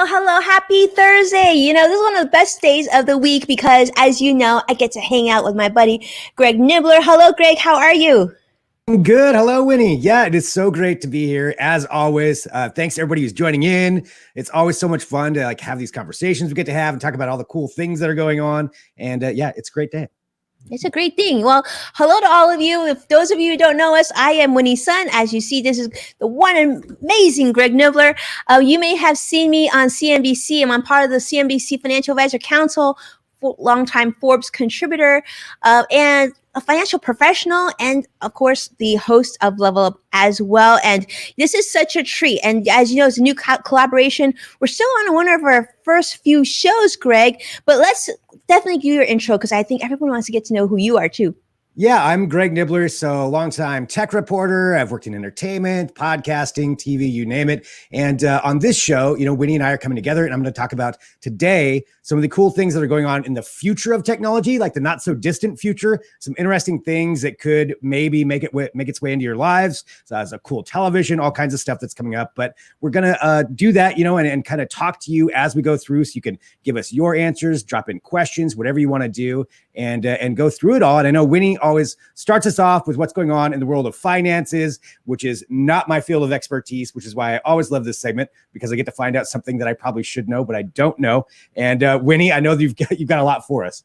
Hello, happy Thursday. This is one of the best days of the week because, as you know, I get to hang out with my buddy, Greg Nibbler. Hello, Greg. How are you? I'm good. Hello, Winnie. Yeah, it is so great to be here as always. Thanks to everybody who's joining in. It's always so much fun to have these conversations we get to have and talk about all the cool things that are going on. And yeah, it's a great day. It's a great thing. Well, hello to all of you. If those of you who don't know us, I am Winnie's son. As you see, this is the one amazing Greg Nibbler. You may have seen me on CNBC. I'm part of the CNBC Financial Advisor Council, longtime Forbes contributor, and a financial professional, and of course, the host of Level Up as well. And this is such a treat. And as you know, it's a new collaboration. We're still on one of our first few shows, Greg, but let's definitely give your intro because I think everyone wants to get to know who you are too. Yeah, I'm Greg Nibbler, so longtime tech reporter. I've worked in entertainment, podcasting, TV, you name it. And on this show, Winnie and I are coming together, and I'm going to talk about today some of the cool things that are going on in the future of technology, like the not so distant future. Some interesting things that could maybe make its way into your lives. So as a cool television, all kinds of stuff that's coming up. But we're going to do that, and kind of talk to you as we go through, so you can give us your answers, drop in questions, whatever you want to do, and go through it all. And I know Winnie always starts us off with what's going on in the world of finances, which is not my field of expertise, which is why I always love this segment, because I get to find out something that I probably should know, but I don't know. And Winnie, I know that you've got a lot for us.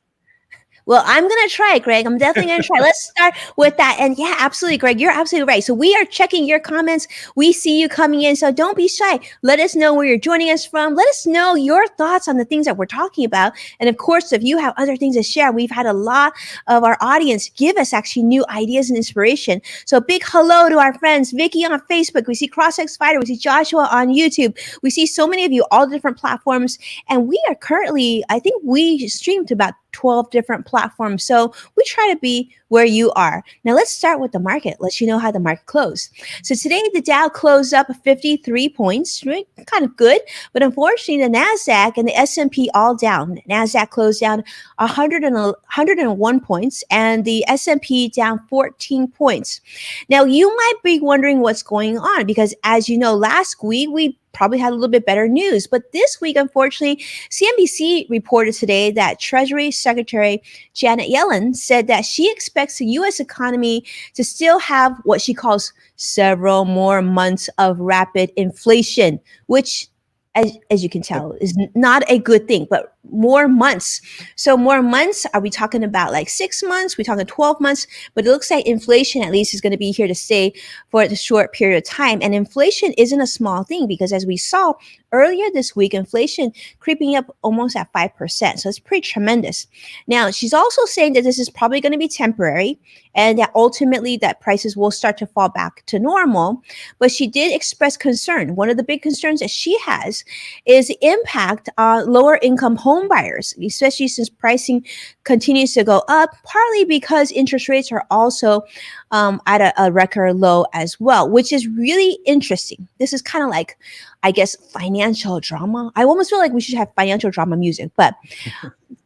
Well, I'm going to try it, Greg. I'm definitely going to try. Let's start with that. And yeah, absolutely, Greg. You're absolutely right. So we are checking your comments. We see you coming in. So don't be shy. Let us know where you're joining us from. Let us know your thoughts on the things that we're talking about. And of course, if you have other things to share, we've had a lot of our audience give us actually new ideas and inspiration. So big hello to our friends, Vicky on Facebook. We see CrossX Fighter. We see Joshua on YouTube. We see so many of you, all different platforms. And we are currently, I think we streamed to about 12 different platforms. So we try to be where you are. Now let's start with the market. Let you know how the market closed. So today the Dow closed up 53 points, right? Kind of good. But unfortunately, the NASDAQ and the S&P all down. NASDAQ closed down 101 points and the S&P down 14 points. Now you might be wondering what's going on because as you know, last week we probably had a little bit better news. But this week, unfortunately, CNBC reported today that Treasury Secretary Janet Yellen said that she expects the U.S. economy to still have what she calls several more months of rapid inflation, which, as you can tell, is not a good thing, but more months. So more months, are we talking about like 6 months? We're talking 12 months, but it looks like inflation at least is going to be here to stay for a short period of time. And inflation isn't a small thing because as we saw earlier this week, inflation creeping up almost at 5%. So it's pretty tremendous. Now, she's also saying that this is probably going to be temporary and that ultimately that prices will start to fall back to normal. But she did express concern. One of the big concerns that she has is the impact on lower income home buyers, especially since pricing continues to go up, partly because interest rates are also at a record low as well, which is really interesting. This is kind of like, I guess, financial drama. I almost feel like we should have financial drama music, but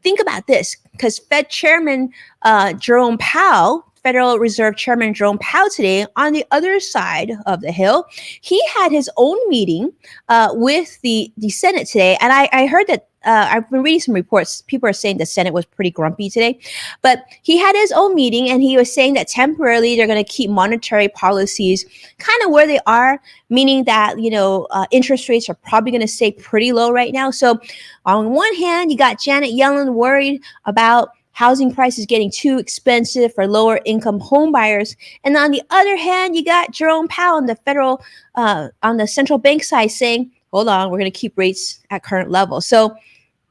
think about this, because Fed Chairman Jerome Powell, Federal Reserve Chairman Jerome Powell today on the other side of the hill, he had his own meeting with the Senate today. And I heard that I've been reading some reports. People are saying the Senate was pretty grumpy today, but he had his own meeting and he was saying that temporarily they're going to keep monetary policies kind of where they are, meaning that, interest rates are probably going to stay pretty low right now. So on one hand, you got Janet Yellen worried about housing prices getting too expensive for lower income home buyers. And on the other hand, you got Jerome Powell on the central bank side saying, hold on, we're going to keep rates at current levels. So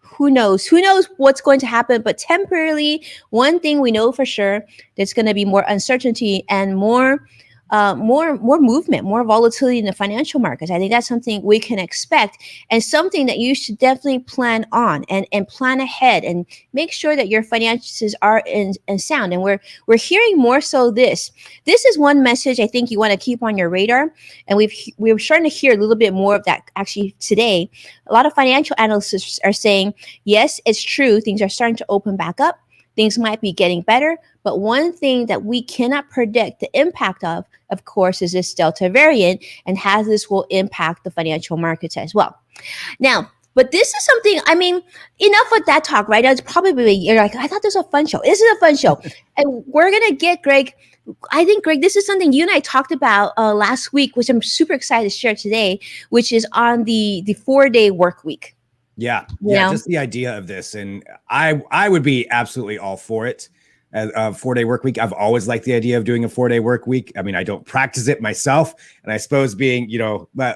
who knows what's going to happen, but temporarily, one thing we know for sure, there's going to be more uncertainty and more more movement, more volatility in the financial markets. I think that's something we can expect, and something that you should definitely plan on and plan ahead and make sure that your finances are in sound. And we're hearing more so this. This is one message I think you want to keep on your radar. And we're starting to hear a little bit more of that actually today. A lot of financial analysts are saying, yes, it's true, things are starting to open back up. Things might be getting better, but one thing that we cannot predict the impact of course, is this Delta variant and how this will impact the financial markets as well. Now, but this is something, I mean, enough with that talk, right? It's probably, you're like, I thought this was a fun show. This is a fun show. And we're going to get Greg. I think, Greg, this is something you and I talked about last week, which I'm super excited to share today, which is on the 4-day work week. Yeah. Yeah. Just the idea of this. And I would be absolutely all for it. A 4-day work week. I've always liked the idea of doing a 4-day work week. I mean, I don't practice it myself. And I suppose being,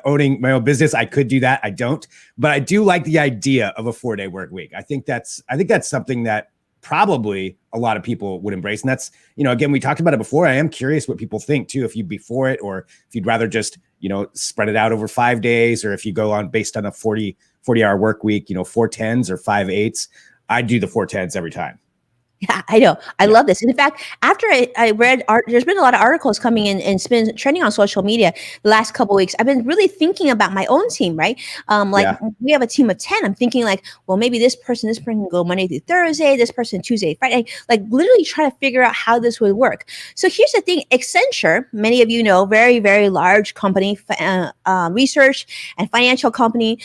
owning my own business, I could do that. I don't, but I do like the idea of a 4-day work week. I think that's something that probably a lot of people would embrace. And that's, again, we talked about it before. I am curious what people think too, if you'd be for it, or if you'd rather just, spread it out over 5 days, or if you go on based on a 40-hour work week, 4 10s or 5 8s. I'd do the 4 10s every time. Yeah, I know. I love this. And in fact, after I read art, there's been a lot of articles coming in and it's been trending on social media the last couple of weeks. I've been really thinking about my own team, right? We have a team of 10. I'm thinking like, well, maybe this person can go Monday through Thursday, this person Tuesday, Friday, like literally trying to figure out how this would work. So here's the thing. Accenture, many of you know, very, very large company, research and financial company,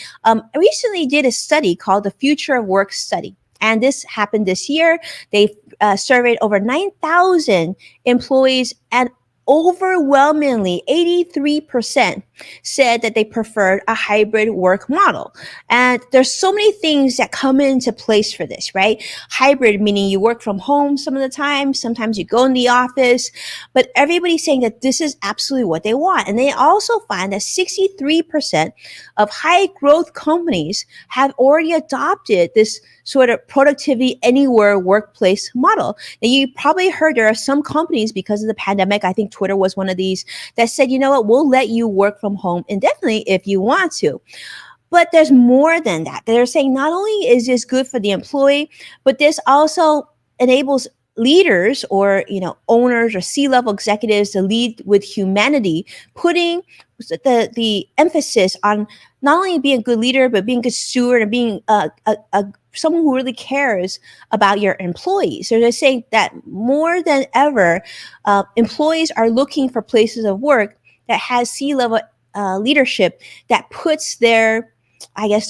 recently did a study called the Future of Work Study. And this happened this year. They surveyed over 9,000 employees, and overwhelmingly 83% said that they preferred a hybrid work model. And there's so many things that come into place for this, right? Hybrid meaning you work from home some of the time, sometimes you go in the office, but everybody's saying that this is absolutely what they want. And they also find that 63% of high growth companies have already adopted this sort of productivity anywhere workplace model. Now, you probably heard there are some companies, because of the pandemic, I think Twitter was one of these, that said, you know what, we'll let you work from home indefinitely if you want to. But there's more than that. They're saying not only is this good for the employee, but this also enables leaders or owners or C-level executives to lead with humanity, putting the emphasis on not only being a good leader, but being a good steward and being someone who really cares about your employees. So they're saying that more than ever, employees are looking for places of work that has C-level leadership that puts their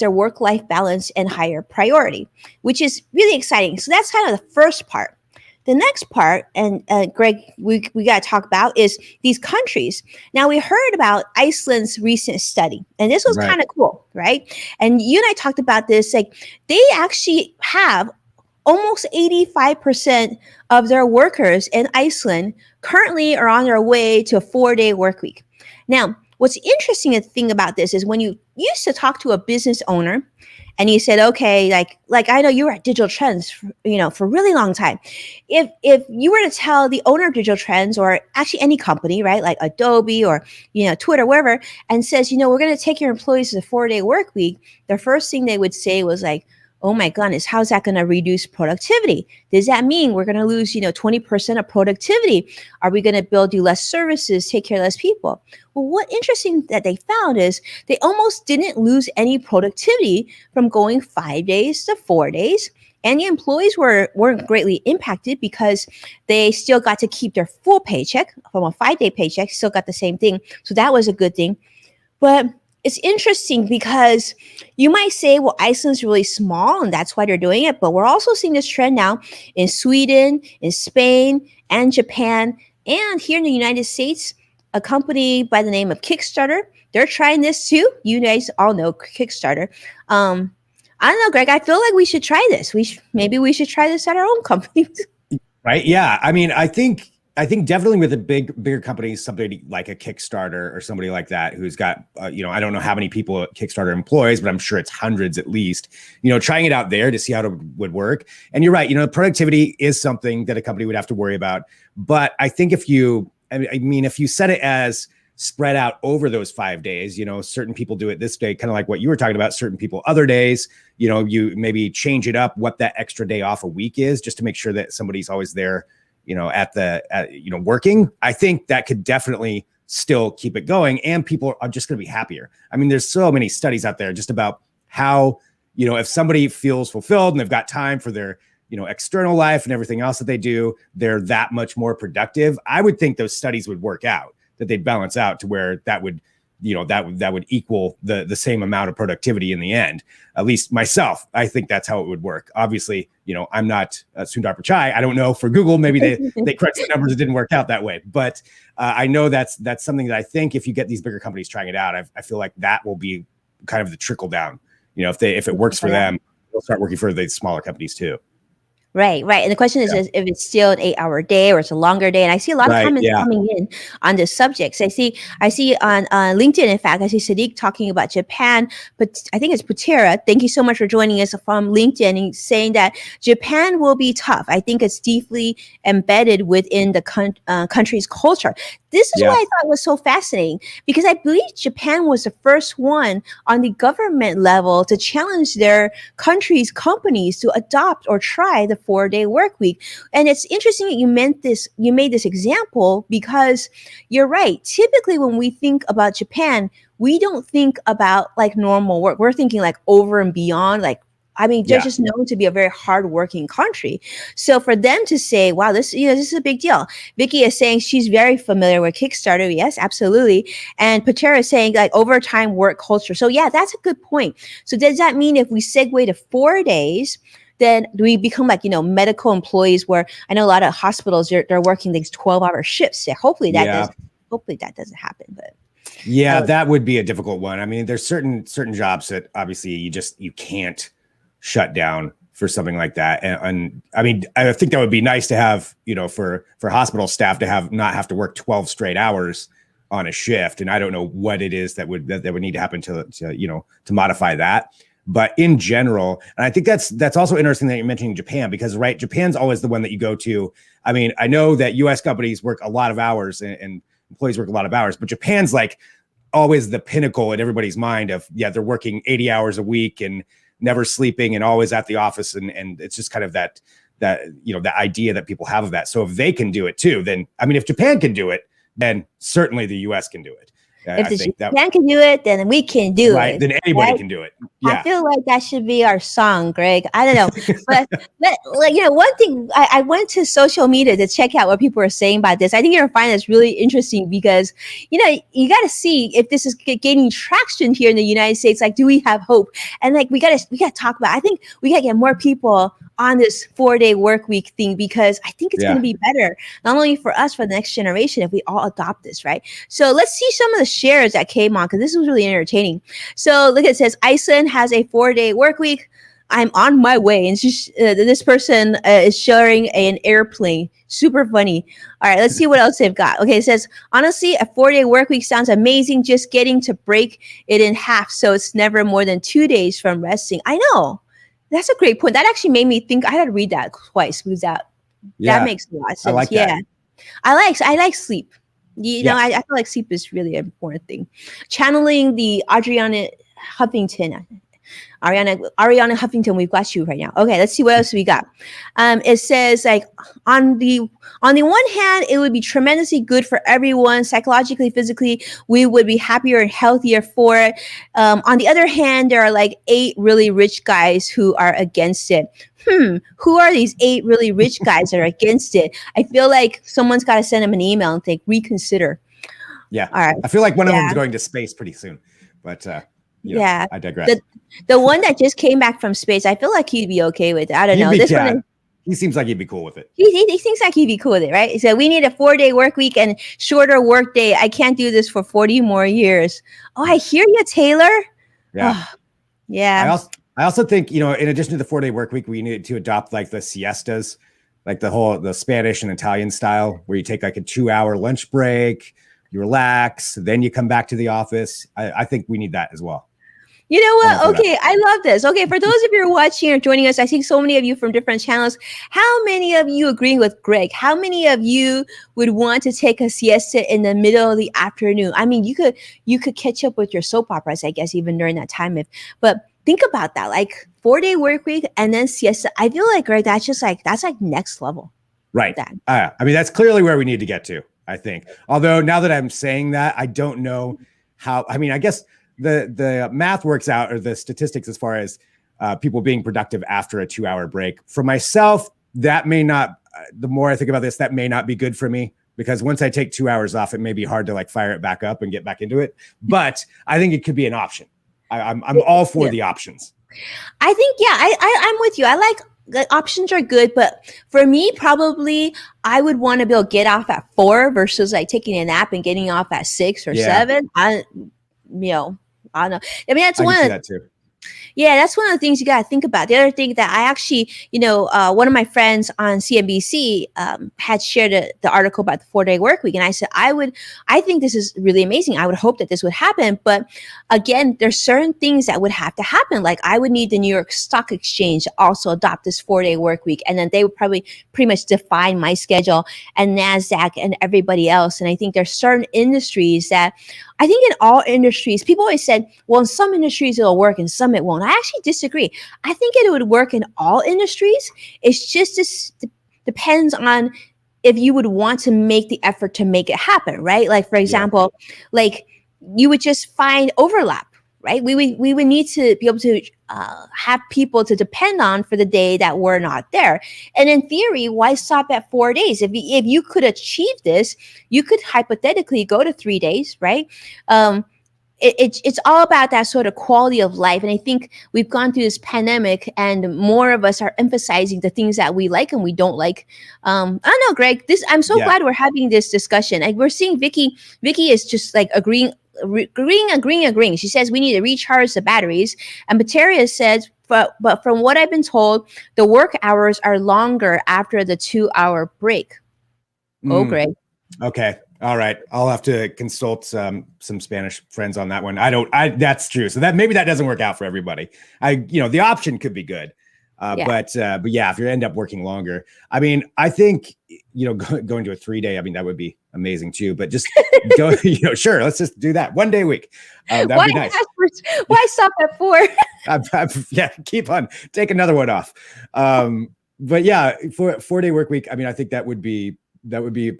work-life balance in higher priority, which is really exciting. So that's kind of the first part. The next part, and Greg, we got to talk about, is these countries. Now, we heard about Iceland's recent study, and this was kind of cool, right? And you and I talked about this. Like, they actually have almost 85% of their workers in Iceland currently are on their way to a 4-day work week. Now, what's interesting to think about this is when you used to talk to a business owner, and you said, okay, like I know you were at Digital Trends, for a really long time. If you were to tell the owner of Digital Trends, or actually any company, right, like Adobe or Twitter, wherever, and says, we're going to take your employees to the 4-day work week, the first thing they would say was like, oh my goodness, how's that going to reduce productivity? Does that mean we're going to lose, 20% of productivity? Are we going to build you less services, take care of less people? Well, what interesting that they found is they almost didn't lose any productivity from going 5 days to 4 days. And the employees weren't greatly impacted because they still got to keep their full paycheck from a 5-day paycheck, still got the same thing. So that was a good thing. But it's interesting because you might say, well, Iceland's really small and that's why they're doing it. But we're also seeing this trend now in Sweden, in Spain, and Japan. And here in the United States, a company by the name of Kickstarter, they're trying this too. You guys all know Kickstarter. I don't know, Greg, I feel like we should try this. Maybe we should try this at our own company. Right. Yeah. I mean, I think definitely with a bigger companies, somebody like a Kickstarter or somebody like that, who's got, I don't know how many people Kickstarter employs, but I'm sure it's hundreds at least, trying it out there to see how it would work. And you're right. Productivity is something that a company would have to worry about. But I think if you I mean, if you set it as spread out over those 5 days, certain people do it this day, kind of like what you were talking about, certain people other days, you maybe change it up what that extra day off a week is, just to make sure that somebody's always there, working. I think that could definitely still keep it going, and people are just going to be happier. I mean, there's so many studies out there just about how, if somebody feels fulfilled and they've got time for their, external life and everything else that they do, they're that much more productive. I would think those studies would work out, that they'd balance out to where that would, that would equal the same amount of productivity in the end. At least myself, I think that's how it would work. Obviously, I'm not Sundar Pichai. I don't know for Google, maybe they crunched the numbers. It didn't work out that way. But I know that's something that I think if you get these bigger companies trying it out, I feel like that will be kind of the trickle down. If it works for them, they'll start working for the smaller companies too. Right. And the question is if it's still an 8-hour day or it's a longer day. And I see a lot of comments coming in on this subject. So I see on LinkedIn, in fact, I see Sadiq talking about Japan, but I think it's Putera. Thank you so much for joining us from LinkedIn and saying that Japan will be tough. I think it's deeply embedded within the country's culture. This is what I thought was so fascinating, because I believe Japan was the first one on the government level to challenge their country's companies to adopt or try the 4-day work week. And it's interesting that you made this example, because you're right. Typically, when we think about Japan, we don't think about like normal work. We're thinking like over and beyond, they're just known to be a very hardworking country. So for them to say, wow, this is a big deal. Vicky is saying she's very familiar with Kickstarter. Yes, absolutely. And Patera is saying like overtime work culture. So yeah, that's a good point. So does that mean if we segue to 4 days, then we become like, medical employees, where I know a lot of hospitals, they're working these 12-hour shifts. So hopefully that doesn't happen. But that would be a difficult one. I mean, there's certain jobs that obviously you can't shut down for something like that. And I mean, I think that would be nice to have, for hospital staff to not have to work 12 straight hours on a shift. And I don't know what it is that would need to happen to modify that. But in general, and I think that's also interesting that you're mentioning Japan, because Japan's always the one that you go to. I mean, I know that US companies work a lot of hours and employees work a lot of hours, but Japan's like always the pinnacle in everybody's mind of, they're working 80 hours a week and never sleeping and always at the office. And it's just kind of that the idea that people have of that. So if they can do it too, then, I mean, if Japan can do it, then certainly the US can do it. If Japan can do it, then we can do it. Then anybody can do it. Yeah. I feel like that should be our song, Greg. I don't know. But one thing, I went to social media to check out what people are saying about this. I think you're going to find this really interesting, because, you got to see if this is gaining traction here in the United States. Like, do we have hope? And we got to talk about, I think we got to get more people on this 4-day work week thing, because I think it's going to be better, not only for us, for the next generation, if we all adopt this, right? So let's see some of the shares that came on, because this was really entertaining. So look, it says Iceland has a 4-day work week. I'm on my way. And this person is sharing an airplane. Super funny. All right, let's see what else they've got. Okay, it says, honestly, a 4-day work week sounds amazing. Just getting to break it in half, so it's never more than 2 days from resting. I know. That's a great point. That actually made me think. I had to read that twice, because that makes a lot of sense. I like that. I like sleep. I feel like sleep is really an important thing. Channeling the Ariana Huffington, we've got you right now. Okay, let's see what else we got. It says, like, on the one hand, it would be tremendously good for everyone, psychologically, physically. We would be happier and healthier for it. On the other hand, there are like 8 really rich guys who are against it. Who are these 8 really rich guys that are against it? I feel like someone's got to send them an email and think, reconsider. Yeah. All right. I feel like one of them is going to space pretty soon, but I digress. The one that just came back from space, I feel like he'd be okay with it. I don't know. This one, he seems like he'd be cool with it. He seems like he'd be cool with it, right? So we need a 4-day work week and shorter work day. I can't do this for 40 more years. Oh, I hear you, Taylor. Yeah. Oh, yeah. I also think, in addition to the 4-day work week, we need to adopt like the siestas, like the Spanish and Italian style, where you take like a 2-hour lunch break, you relax, then you come back to the office. I think we need that as well. You know I'm all what? for that. Okay, I love this. Okay, for those of you who are watching or joining us, I see so many of you from different channels. How many of you agree with Greg? How many of you would want to take a siesta in the middle of the afternoon? I mean, you could catch up with your soap operas, I guess, even during that time. But think about that, like 4-day work week and then siesta. I feel like, Greg, that's like next level. Right. That. I mean, that's clearly where we need to get to, I think. Although now that I'm saying that, I don't know how. I mean, I guess the math works out, or the statistics as far as people being productive after a 2-hour break. For myself, that may not, the more I think about this, that may not be good for me, because once I take 2 hours off, it may be hard to like fire it back up and get back into it. But I think it could be an option. I'm all for the options. I think, yeah, I'm with you. I like, the options are good, but for me, probably I would want to be able to get off at 4 versus like taking a nap and getting off at 6 or 7. I don't know. I mean, that's I one can of see that too. Yeah, that's one of the things you got to think about. The other thing that I actually, one of my friends on CNBC had shared the article about the 4-day work week. And I said, I think this is really amazing. I would hope that this would happen. But again, there's certain things that would have to happen. Like I would need the New York Stock Exchange to also adopt this 4-day work week. And then they would probably pretty much define my schedule, and NASDAQ and everybody else. And I think there's certain industries that, I think in all industries, people always said, well, in some industries it'll work and some it won't. I actually disagree. I think it would work in all industries. It's just depends on if you would want to make the effort to make it happen, right? Like, for example, like you would just find overlap, right? We would need to be able to have people to depend on for the day that we're not there. And in theory, why stop at 4 days? If you could achieve this, you could hypothetically go to 3 days, right? It's all about that sort of quality of life. And I think we've gone through this pandemic and more of us are emphasizing the things that we like and we don't like. I don't know, Greg, I'm so glad we're having this discussion. Like we're seeing Vicky is just like agreeing. She says we need to recharge the batteries. And Bateria says, but from what I've been told, the work hours are longer after the 2-hour break. Oh, Greg. Okay. All right. I'll have to consult some Spanish friends on that one. That's true. So maybe that doesn't work out for everybody. The option could be good. But yeah, if you end up working longer, I mean, I think, going to a 3-day, I mean, that would be amazing too, but just go, sure. Let's just do that 1 day a week. That'd be nice. Why stop at 4? Yeah. Keep on, take another one off. But yeah, for 4-day work week, I mean, I think that would be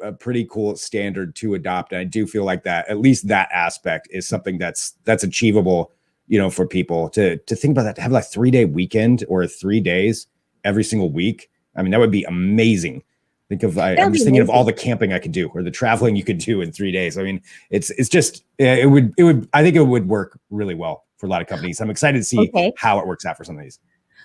a pretty cool standard to adopt. And I do feel like that, at least that aspect is something that's achievable, for people to think about that, to have like 3-day weekend or 3 days every single week. I mean, that would be amazing. I'm just thinking of all the camping I could do or the traveling you could do in 3 days. I mean, it's just, it would, I think it would work really well for a lot of companies. I'm excited to see how it works out for some of these.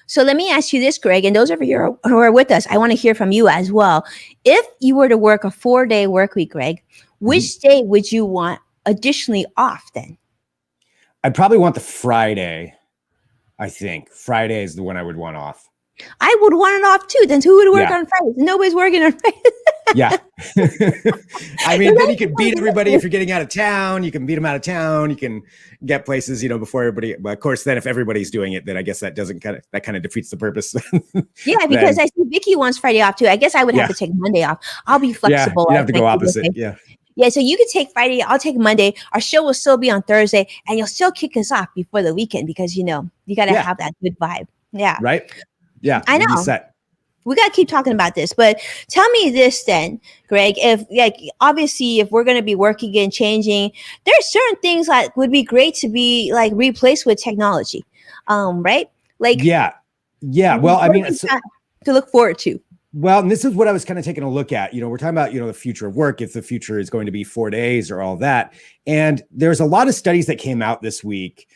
So let me ask you this, Greg, and those of you who are with us, I want to hear from you as well. If you were to work a 4-day work week, Greg, which day would you want additionally off then? I'd probably want the Friday. I think Friday is the one I would want off. I would want it off too. Then who would work on Fridays? Nobody's working on Fridays. Yeah. I mean, then you can beat everybody if you're getting out of town. You can beat them out of town. You can get places, before everybody. But of course, then if everybody's doing it, then I guess that kind of defeats the purpose. Yeah, because I see Vicky wants Friday off too. I guess I would have to take Monday off. I'll be flexible. Yeah, you have to go opposite. Yeah. Yeah, so you could take Friday. I'll take Monday. Our show will still be on Thursday, and you'll still kick us off before the weekend because you got to have that good vibe. Yeah. Right. Yeah. I know. Set. We got to keep talking about this, but tell me this then, Greg, obviously if we're going to be working and changing, there's certain things that would be great to be like replaced with technology. Right? Like, yeah. Well, I mean, to look forward to. Well, and this is what I was kind of taking a look at. We're talking about, the future of work, if the future is going to be 4 days or all that. And there's a lot of studies that came out this week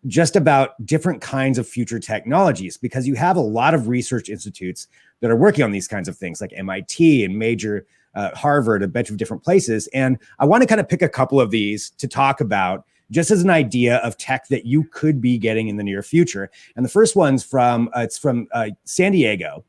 just about different kinds of future technologies, because you have a lot of research institutes that are working on these kinds of things, like MIT and major Harvard, a bunch of different places. And I want to kind of pick a couple of these to talk about just as an idea of tech that you could be getting in the near future. And the first one's from San Diego,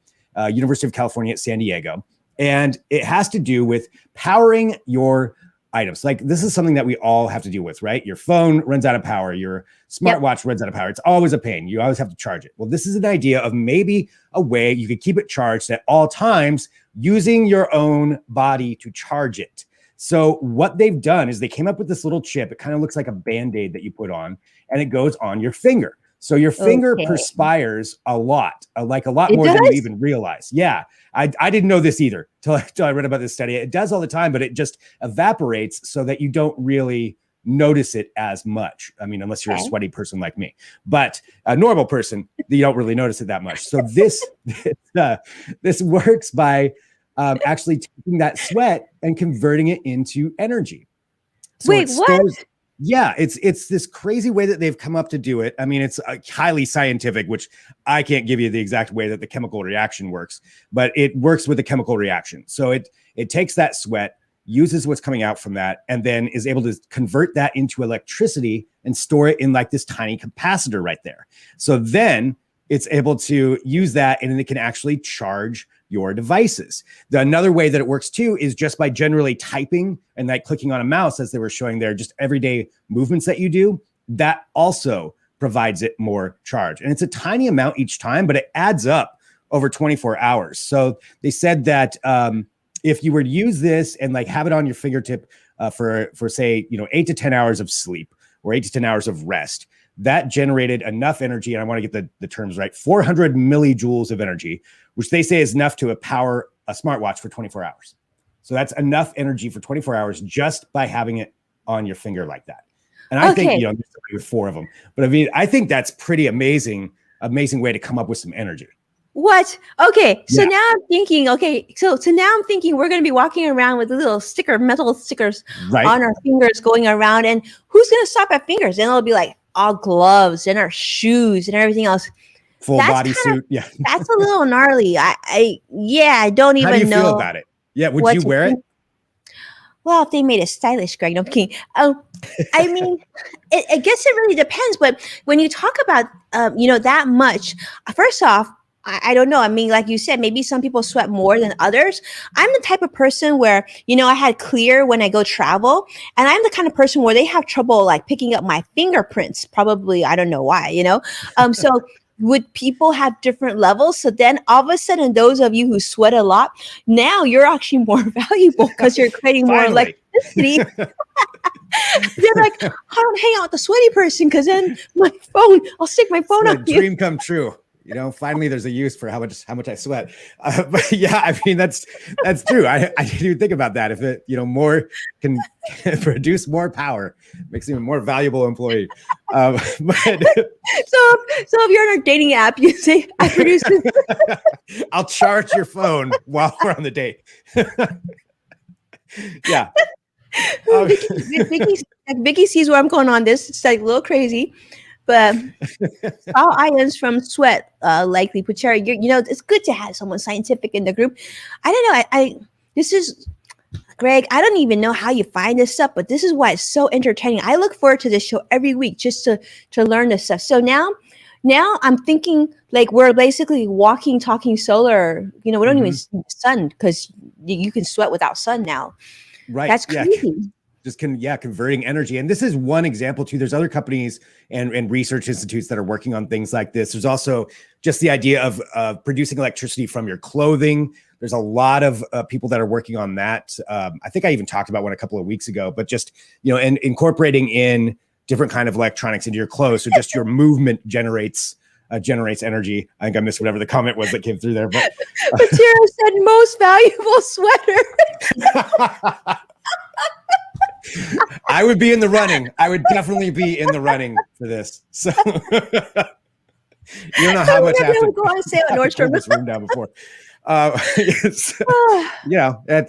University of California at San Diego. And it has to do with powering your items. Like this is something that we all have to deal with, right? Your phone runs out of power. Your smartwatch runs out of power. It's always a pain. You always have to charge it. Well, this is an idea of maybe a way you could keep it charged at all times using your own body to charge it. So what they've done is they came up with this little chip. It kind of looks like a Band-Aid that you put on, and it goes on your finger. So your finger perspires a lot, like a lot more than you even realize. Yeah, I didn't know this either till I read about this study. It does all the time, but it just evaporates so that you don't really notice it as much. I mean, unless you're a sweaty person like me, but a normal person, you don't really notice it that much. So this works by actually taking that sweat and converting it into energy. So wait, what? Yeah, it's this crazy way that they've come up to do it. I mean, it's highly scientific, which I can't give you the exact way that the chemical reaction works, but it works with a chemical reaction. So it takes that sweat, uses what's coming out from that, and then is able to convert that into electricity and store it in like this tiny capacitor right there. So then it's able to use that, and then it can actually charge your devices. Another way that it works too is just by generally typing and like clicking on a mouse, as they were showing there, just everyday movements that you do, that also provides it more charge. And it's a tiny amount each time, but it adds up over 24 hours. So they said that if you were to use this and like have it on your fingertip for say, 8 to 10 hours of sleep or 8 to 10 hours of rest, that generated enough energy, and I want to get the terms right, 400 millijoules of energy, which they say is enough to power a smartwatch for 24 hours. So that's enough energy for 24 hours just by having it on your finger like that. And I think, there's 4 of them. But I mean, I think that's pretty amazing way to come up with some energy. What? Okay. So now I'm thinking, so now I'm thinking we're going to be walking around with little metal stickers on our fingers going around. And who's going to stop at fingers? And it'll be like all gloves and our shoes and everything else. Full body suit. Yeah. That's a little gnarly. I don't even know. How do you feel about it? Yeah. Would you wear it? Well, if they made it stylish, Greg, no, I'm kidding. I mean, I guess it really depends. But when you talk about, that much, first off, I don't know. I mean, like you said, maybe some people sweat more than others. I'm the type of person where, I had clear when I go travel, and I'm the kind of person where they have trouble like picking up my fingerprints. Probably, I don't know why, So would people have different levels? So then all of a sudden, those of you who sweat a lot, now you're actually more valuable because you're creating more electricity. They're like, I don't hang out with the sweaty person because then I'll stick my phone on you. Dream come true. Finally, there's a use for how much I sweat. But yeah, I mean, that's true. I didn't even think about that. If it, more can produce more power, makes you a more valuable employee. But so if you're on a dating app, you say, I produce this. I'll charge your phone while we're on the date. Yeah. Vicky sees where I'm going on this. It's like a little crazy. But all items from sweat likely put cherry. It's good to have someone scientific in the group. I don't know. This is Greg. I don't even know how you find this stuff, but this is why it's so entertaining. I look forward to this show every week just to learn this stuff. So now I'm thinking like we're basically walking, talking solar. We don't even see the sun because you can sweat without sun now. Right. That's crazy. Yeah. Just converting energy. And this is one example too. There's other companies and research institutes that are working on things like this. There's also just the idea of producing electricity from your clothing. There's a lot of people that are working on that. I think I even talked about one a couple of weeks ago, but just, and incorporating in different kind of electronics into your clothes. So just your movement generates energy. I think I missed whatever the comment was that came through there. But Tara said most valuable sweater. I would be in the running. I would definitely be in the running for this. So you don't know how much I have to go on sale at Nordstrom. This room down before.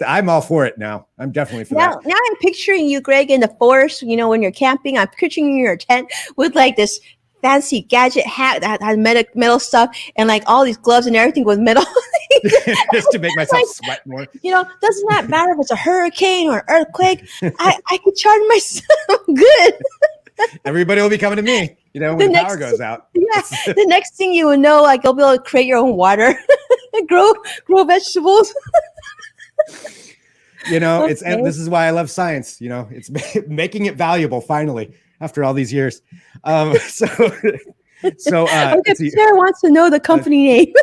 I'm all for it now. I'm definitely for that. Now I'm picturing you, Greg, in the forest. When you're camping, I'm picturing you in your tent with like this fancy gadget hat that has metal stuff and like all these gloves and everything with metal. Just to make myself sweat more. Doesn't that matter if it's a hurricane or an earthquake? I could charge myself good. Everybody will be coming to me, when the power goes out. Yeah. The next thing you will know, like you'll be able to create your own water, grow vegetables. Okay. this is why I love science. It's making it valuable finally after all these years. Okay, let's see. Sarah wants to know the company name.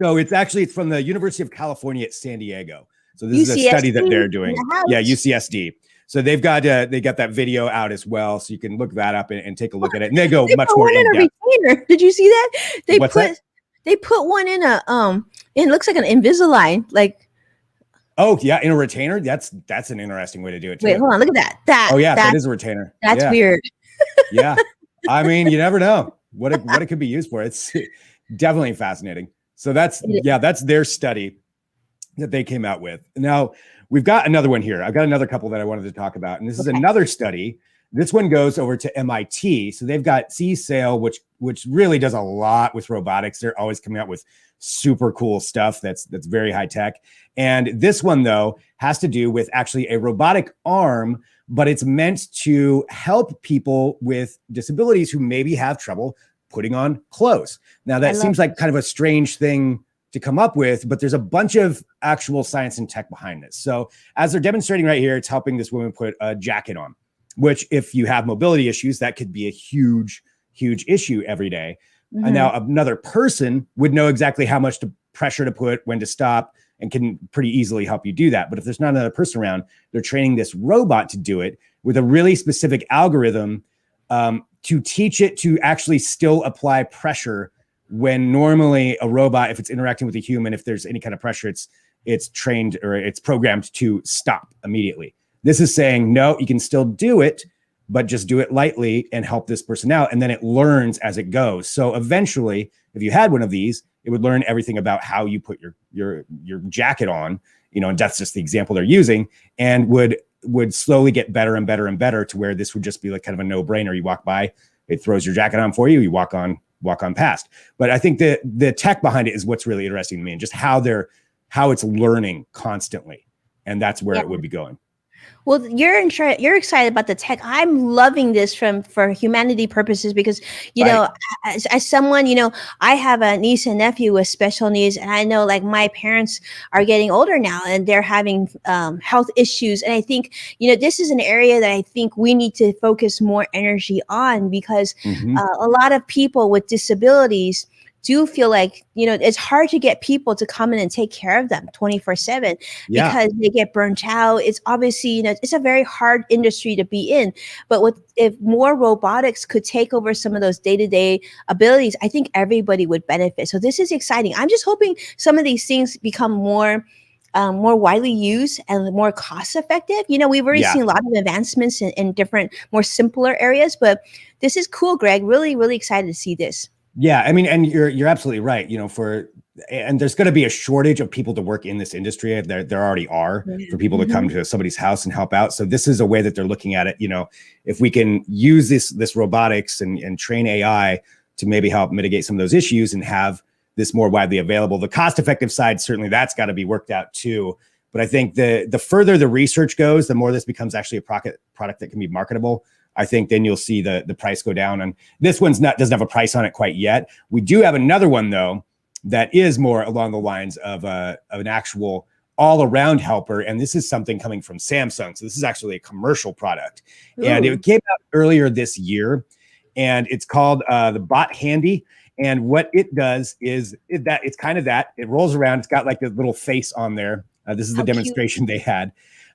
So it's from the University of California at San Diego. So this is a UCSD study that they're in doing. the Yeah, house. UCSD. So they got that video out as well, so you can look that up and take a look at it. And they go They much put more one in in a depth. retainer. Did you see that? What's that? They put one in a it looks like an Invisalign. Like, Oh yeah, in a retainer. That's an interesting way to do it too. wait, hold on, look at that. Oh yeah, that is a retainer. That's Yeah. weird. Yeah. I mean, you never know what it could be used for. It's definitely fascinating. So that's their study that they came out with. Now we've got another one here. I've got another couple that I wanted to talk about. And this is another study. This one goes over to MIT. So they've got SeaSale, which really does a lot with robotics. They're always coming out with super cool stuff that's very high tech. And this one, though, has to do with actually a robotic arm, but it's meant to help people with disabilities who maybe have trouble putting on clothes. Now, that seems like kind of a strange thing to come up with, but there's a bunch of actual science and tech behind this. So as they're demonstrating right here, it's helping this woman put a jacket on, which if you have mobility issues, that could be a huge, huge issue every day. Mm-hmm. And now another person would know exactly how much pressure to put, when to stop, and can pretty easily help you do that. But if there's not another person around, they're training this robot to do it with a really specific algorithm to teach it to actually still apply pressure when normally a robot, if it's interacting with a human, if there's any kind of pressure, it's trained or it's programmed to stop immediately. This is saying, no, you can still do it, but just do it lightly and help this person out. And then it learns as it goes. So eventually, if you had one of these, it would learn everything about how you put your jacket on, and that's just the example they're using, and would slowly get better and better and better to where this would just be like kind of a no-brainer. You walk by, it throws your jacket on for you, you walk on past. But I think the tech behind it is what's really interesting to me, and just how it's learning constantly. And that's where it would be going. Well, you're excited about the tech. I'm loving this for humanity purposes because, know, as someone, I have a niece and nephew with special needs, and I know like my parents are getting older now and they're having health issues. And I think, this is an area that I think we need to focus more energy on because a lot of people with disabilities do feel like, it's hard to get people to come in and take care of them 24/7 because they get burnt out. It's obviously, it's a very hard industry to be in. But if more robotics could take over some of those day-to-day abilities, I think everybody would benefit. So this is exciting. I'm just hoping some of these things become more widely used and more cost effective. We've already seen a lot of advancements in different, more simpler areas, but this is cool, Greg. Really, really excited to see this. Yeah, I mean, and you're absolutely right. And there's going to be a shortage of people to work in this industry. There already are, for people to come to somebody's house and help out. So this is a way that they're looking at it. If we can use this robotics and train AI to maybe help mitigate some of those issues and have this more widely available. The cost-effective side, certainly that's got to be worked out too. But I think the further the research goes, the more this becomes actually a product that can be marketable. I think then you'll see the price go down. And this one's doesn't have a price on it quite yet. We do have another one though that is more along the lines of an actual all-around helper. And this is something coming from Samsung. So this is actually a commercial product. Ooh. And it came out earlier this year. And it's called the Bot Handy. And what it does is it's kind of that. It rolls around. It's got like a little face on there. This is the demonstration they had.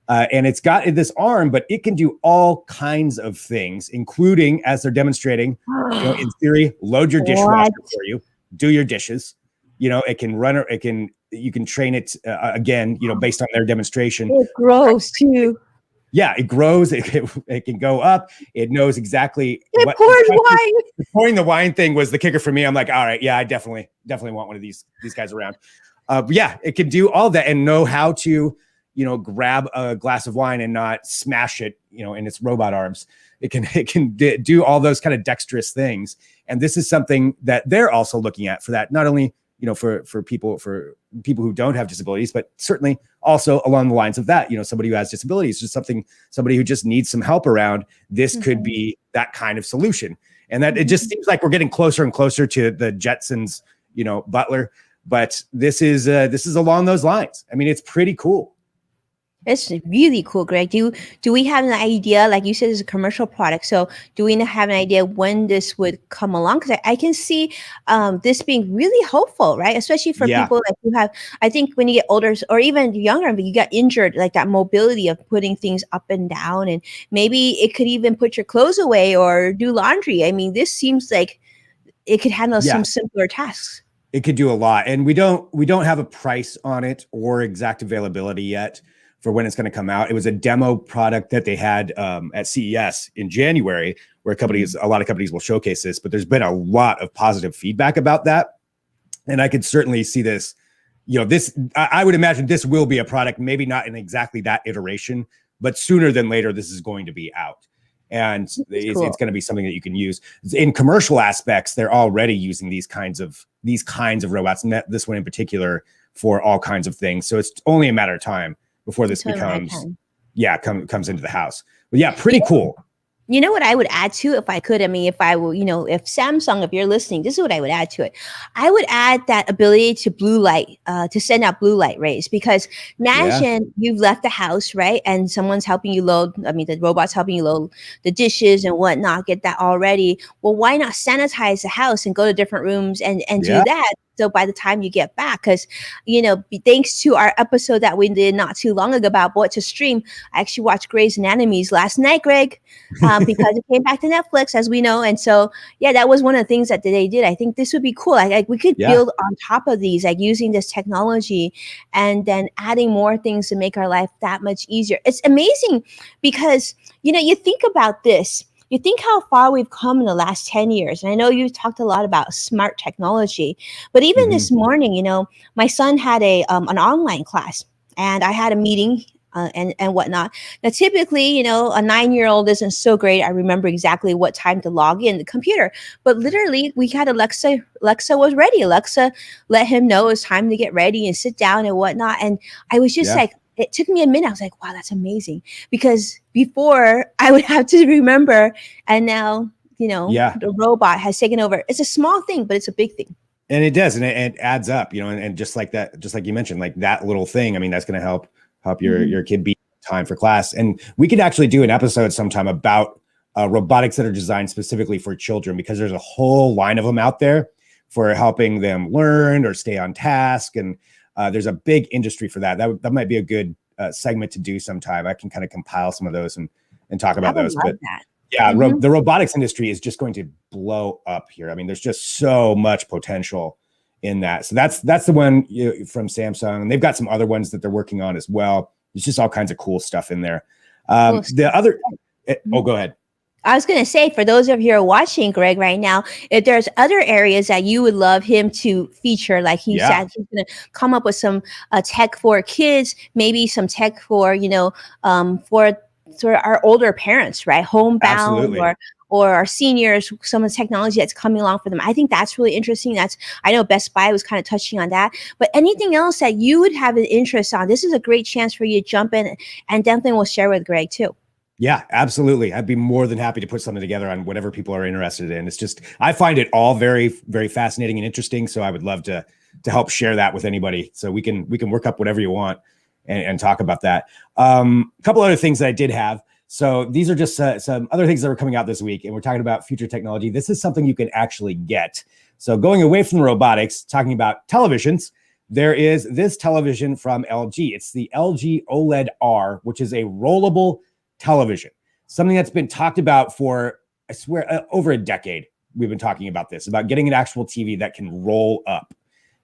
And it's got this arm, but it can do all kinds of things, including, as they're demonstrating, in theory, load your dishwasher for you, do your dishes. It can run, you can train it again, based on their demonstration. It grows too. Yeah, it grows. It can go up. It knows exactly. It pours wine. Pouring the wine thing was the kicker for me. I'm like, all right, yeah, I definitely want one of these guys around. Yeah, it can do all that and know how to, grab a glass of wine and not smash it, in its robot arms. It can do all those kind of dexterous things. And this is something that they're also looking at for that, not only, for people who don't have disabilities, but certainly also along the lines of that, somebody who has disabilities, just somebody who just needs some help around. This could be that kind of solution. And that it just seems like we're getting closer and closer to the Jetsons, Butler. But this is along those lines. I mean, it's pretty cool. It's really cool, Greg. Do we have an idea? Like you said, it's a commercial product. So do we have an idea when this would come along? Because I can see this being really hopeful, right? Especially for Yeah. people like who have, I think when you get older or even younger, but you got injured, like that mobility of putting things up and down, and maybe it could even put your clothes away or do laundry. I mean, this seems like it could handle Yeah. some simpler tasks. It could do a lot. And we don't have a price on it or exact availability yet for when it's going to come out. It was a demo product that they had at CES in January, where a lot of companies will showcase this, but there's been a lot of positive feedback about that. And I could certainly see this, I would imagine this will be a product, maybe not in exactly that iteration, but sooner than later, this is going to be out. And it's going to be something that you can use in commercial aspects. They're already using these kinds of robots, and this one in particular, for all kinds of things. So it's only a matter of time before this becomes, comes into the house. But yeah, pretty cool. You know what I would add to, if I could? I mean, if I will, if Samsung, if you're listening, this is what I would add to it. I would add that ability to blue light, to send out blue light rays, because imagine you've left the house, right? And someone's helping you load, the robot's helping you load the dishes and whatnot, get that all ready. Well, why not sanitize the house and go to different rooms and do that? So by the time you get back, because, thanks to our episode that we did not too long ago about what to stream, I actually watched Grey's Anatomy last night, Greg, because it came back to Netflix, as we know. And so, that was one of the things that they did. I think this would be cool. Like we could build on top of these, like using this technology and then adding more things to make our life that much easier. It's amazing because, you think about this. You think how far we've come in the last 10 years. And I know you've talked a lot about smart technology, but even this morning, my son had an online class, and I had a meeting and whatnot. Now, typically, a 9-year-old isn't so great. I remember exactly what time to log in the computer, but literally we had Alexa was ready. Alexa let him know it's time to get ready and sit down and whatnot. And I was just like, it took me a minute. I was like, wow, that's amazing. Because before I would have to remember, and now, the robot has taken over. It's a small thing, but it's a big thing. And it does. And it adds up, and just like that, just like you mentioned, like that little thing, that's going to help your kid beat time for class. And we could actually do an episode sometime about robotics that are designed specifically for children, because there's a whole line of them out there for helping them learn or stay on task. And there's a big industry for that. That might be a good segment to do sometime. I can kind of compile some of those and talk about those. But the robotics industry is just going to blow up here. There's just so much potential in that. So that's the one from Samsung, and they've got some other ones that they're working on as well. There's just all kinds of cool stuff in there. The other, go ahead. I was going to say, for those of you who are watching Greg right now, if there's other areas that you would love him to feature, like he said, he's going to come up with some tech for kids, maybe some tech for, for our older parents, right? Homebound or our seniors, some of the technology that's coming along for them. I think that's really interesting. I know Best Buy was kind of touching on that, but anything else that you would have an interest on, this is a great chance for you to jump in, and definitely we'll share with Greg too. Yeah, absolutely. I'd be more than happy to put something together on whatever people are interested in. It's just, I find it all very, very fascinating and interesting. So I would love to help share that with anybody. So we can work up whatever you want and talk about that. A couple other things that I did have. So these are just some other things that were coming out this week, and we're talking about future technology. This is something you can actually get. So going away from robotics, talking about televisions, there is this television from LG. It's the LG OLED R, which is a rollable television, something that's been talked about for, I swear, over a decade. We've been talking about this, about getting an actual TV that can roll up.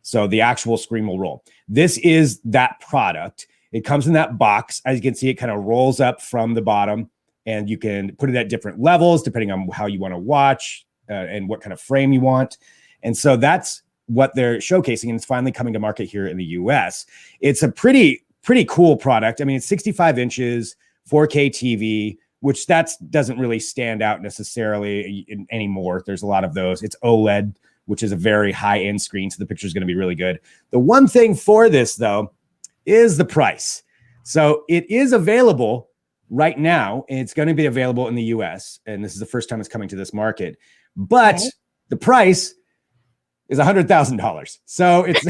So the actual screen will roll. This is that product. It comes in that box. As you can see, it kind of rolls up from the bottom, and you can put it at different levels depending on how you want to watch and what kind of frame you want. And so that's what they're showcasing, and it's finally coming to market here in the US. It's a pretty cool product. It's 65 inches, 4K TV, which doesn't really stand out necessarily anymore. There's a lot of those. It's OLED, which is a very high-end screen, so the picture is going to be really good. The one thing for this, though, is the price. So it is available right now, and it's going to be available in the US, and this is the first time it's coming to this market. But the price is $100,000. So it's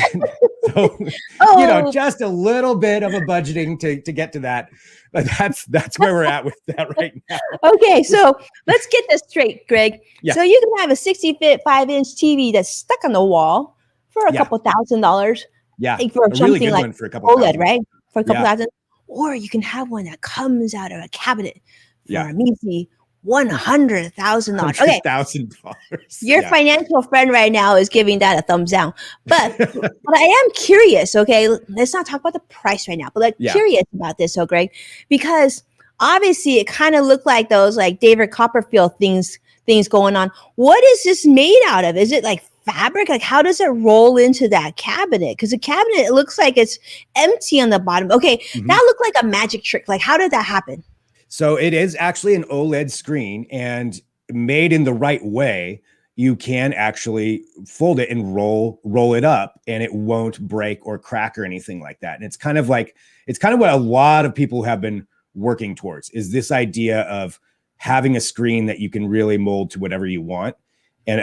So, Oh, just a little bit of a budgeting to get to that. But that's where we're at with that right now. okay. So let's get this straight, Greg. Yeah. So you can have a 65-inch TV that's stuck on the wall for a Yeah. couple $1,000s. Yeah. Like for A really something good like one for a couple OLED, thousand. right? For a couple Yeah. thousand. Or you can have one that comes out of a cabinet for Yeah. a measly $100,000. Okay. $100,000. Your financial friend right now is giving that a thumbs down. But I am curious, okay? Let's not talk about the price right now, but like curious about this, so Greg, because obviously it kind of looked like those like David Copperfield things going on. What is this made out of? Is it like fabric? Like how does it roll into that cabinet? Because the cabinet, it looks like it's empty on the bottom. Okay, that looked like a magic trick. Like how did that happen? So it is actually an OLED screen, and made in the right way, you can actually fold it and roll it up, and it won't break or crack or anything like that. And it's kind of what a lot of people have been working towards, is this idea of having a screen that you can really mold to whatever you want. And